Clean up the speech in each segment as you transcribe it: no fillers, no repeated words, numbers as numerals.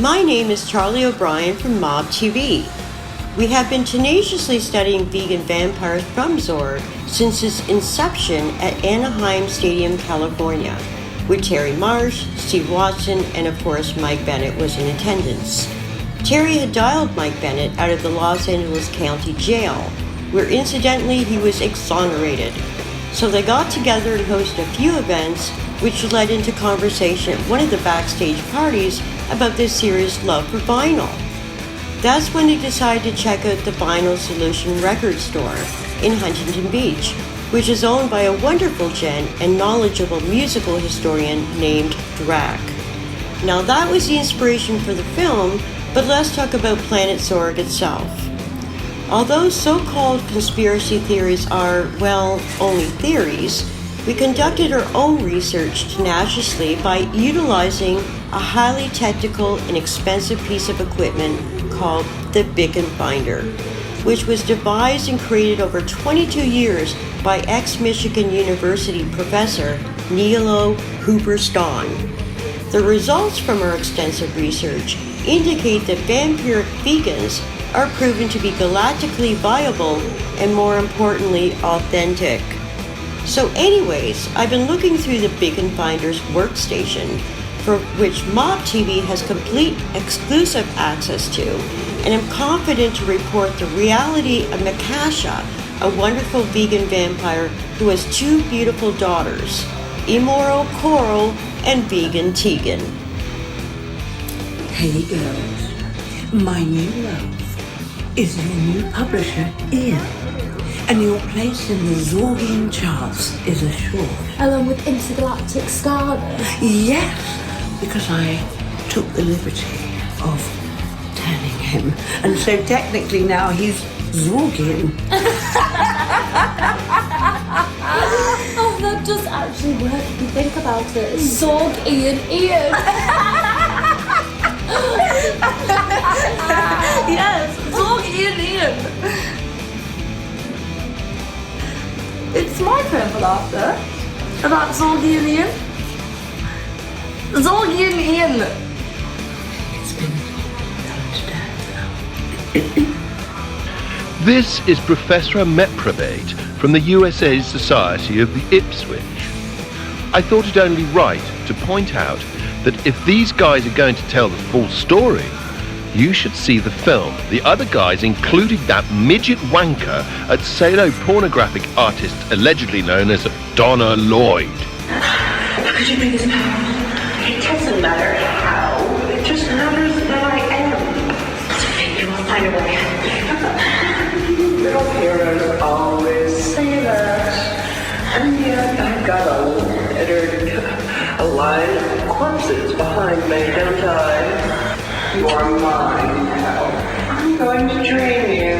My name is Charlie Obrien from Mob TV. We have been tenaciously studying vegan vampires from Zorg since its inception at Anaheim Stadium, California, with Terry Marsh, Steve Watson, and of course Mike Bennett was in attendance. Terry had dialed Mike Bennett out of the Los Angeles County Jail, where incidentally he was exonerated. So they got together and hosted a few events, which led into conversation at one of the backstage parties about their serious love for vinyl. That's when they decided to check out the Vinyl Solution record store in Huntington Beach, which is owned by a wonderful gent and knowledgeable musical historian named Drac. Now that was the inspiration for the film, but let's talk about Planet Zorg itself. Although so-called conspiracy theories are, well, only theories, we conducted our own research tenaciously by utilizing a highly technical and expensive piece of equipment called the Beacon Finder, which was devised and created over 22 years by ex-Michigan University professor Nilo Hooper-Stahn. The results from our extensive research indicate that vampiric vegans are proven to be galactically viable and, more importantly, authentic. So anyways, I've been looking through the Beacon Finder's workstation, for which Mob TV has complete exclusive access to, and am confident to report the reality of Makasha, a wonderful vegan vampire who has two beautiful daughters, Immoral Coral and Vegan Tegan. Hey girls, my new love is your new publisher, Ian. And your place in the Zorgian charts is assured. Along with intergalactic stardom? Yes, because I took the liberty of turning him. And so technically now he's Zorgian. Oh, that does actually work if you think about it. Zorg, Ian. Yes, Zorg, Ian. It's my turn for laughter about Zorgian Ian. Zorgian Ian. It's been touched. This is Professor Meprobate from the USA Society of the Ipswich. I thought it only right to point out that if these guys are going to tell the full story, you should see the film. The other guys included that midget wanker at Salo pornographic artist allegedly known as Donna Lloyd. How could you make this powerful? It doesn't matter how. It just matters that I am. You will find a way. Little heroes always say that. And yet I've got a line of corpses behind me, don't I? You are mine now. I'm going to train you.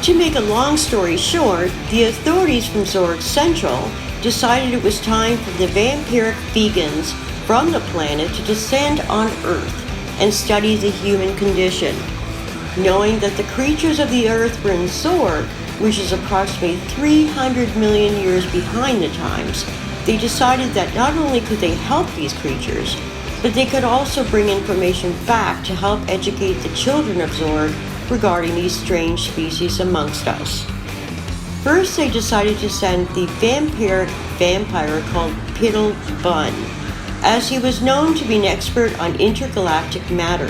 To make a long story short, the authorities from Zorg Central decided it was time for the vampiric vegans from the planet to descend on Earth and study the human condition. Knowing that the creatures of the Earth were in Zorg, which is approximately 300 million years behind the times, they decided that not only could they help these creatures, but they could also bring information back to help educate the children of Zorg regarding these strange species amongst us. First, they decided to send the vampiric vampire called Piddle Bun, as he was known to be an expert on intergalactic matter.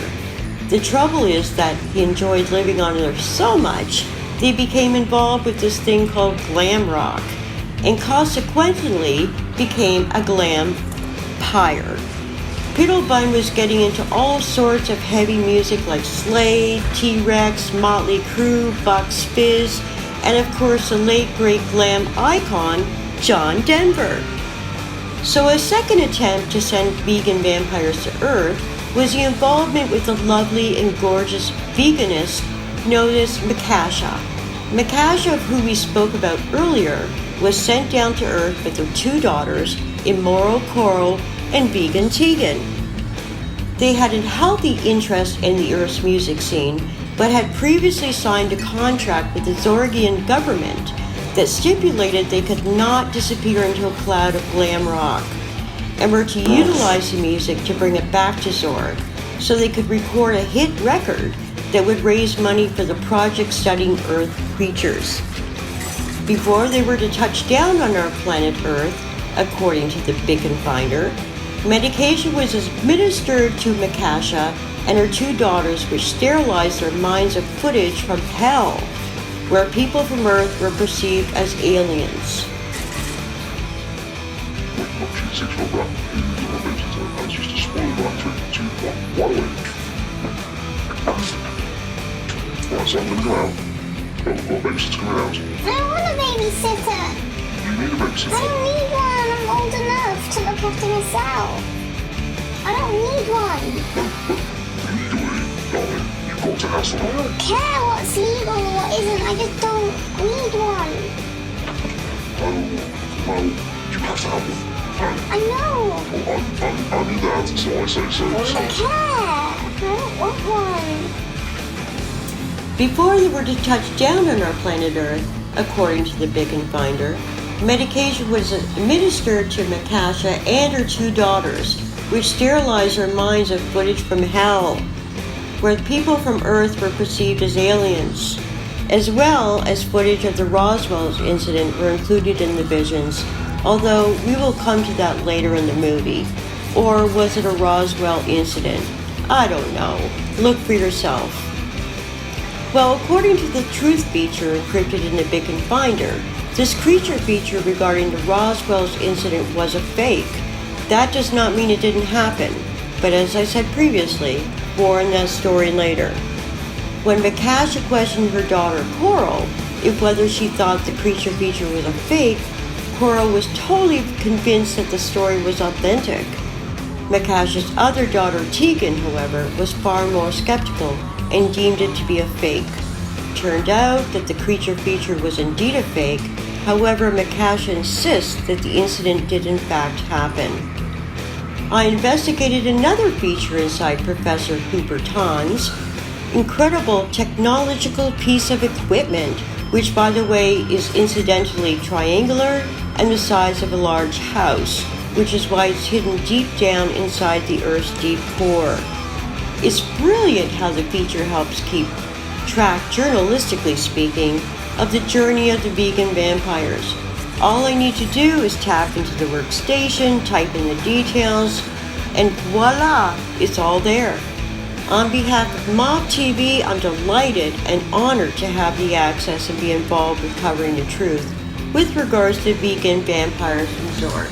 The trouble is that he enjoyed living on Earth so much, they became involved with this thing called glam rock, and consequently became a glam pyre. Piddle Bun was getting into all sorts of heavy music like Slade, T-Rex, Motley Crue, Bucks Fizz, and of course the late great glam icon, John Denver. So a second attempt to send vegan vampires to Earth was the involvement with the lovely and gorgeous veganist known as Makasha. Makasha, of who we spoke about earlier, was sent down to Earth with her two daughters, Immoral Coral and Vegan Tegan. They had a healthy interest in the Earth's music scene, but had previously signed a contract with the Zorgian government that stipulated they could not disappear into a cloud of glam rock, and were to utilize the music to bring it back to Zorg, so they could record a hit record that would raise money for the project studying Earth creatures. Before they were to touch down on our planet Earth, according to the Beacon Finder, medication was administered to Makasha and her 2 daughters, which sterilized their minds of footage from hell, where people from Earth were perceived as aliens. Right, so I'm going to go out. But we've got a babysitter's coming out. I don't want a babysitter. You need a babysitter. I don't need one. I'm old enough to look after myself. I don't need one. Legally, darling, you've got to have I someone. don't care what's legal and what isn't. I just don't need one. Well, you have to have one. I know. Well, I'm your dad, so I say so. I don't care. I don't want one. Before they were to touch down on our planet Earth, according to the Beacon Finder, medication was administered to Makasha and her 2 daughters, which sterilized their minds of footage from hell, where people from Earth were perceived as aliens, as well as footage of the Roswell incident were included in the visions, although we will come to that later in the movie. Or was it a Roswell incident? I don't know. Look for yourself. Well, according to the truth feature encrypted in the Beacon Finder, this creature feature regarding the Roswell's incident was a fake. That does not mean it didn't happen, but as I said previously, more on that story later. When Makasha questioned her daughter Coral if whether she thought the creature feature was a fake, Coral was totally convinced that the story was authentic. Makasha's other daughter Tegan, however, was far more skeptical and deemed it to be a fake. Turned out that the creature feature was indeed a fake, however Makasha insists that the incident did in fact happen. I investigated another feature inside Professor Hooper Tahn's incredible technological piece of equipment, which by the way is incidentally triangular and the size of a large house, which is why it's hidden deep down inside the Earth's deep core. It's brilliant how the feature helps keep track, journalistically speaking, of the journey of the vegan vampires. All I need to do is tap into the workstation, type in the details, and voila, it's all there. On behalf of Mob TV, I'm delighted and honored to have the access and be involved with covering the truth with regards to vegan vampires from Zorg.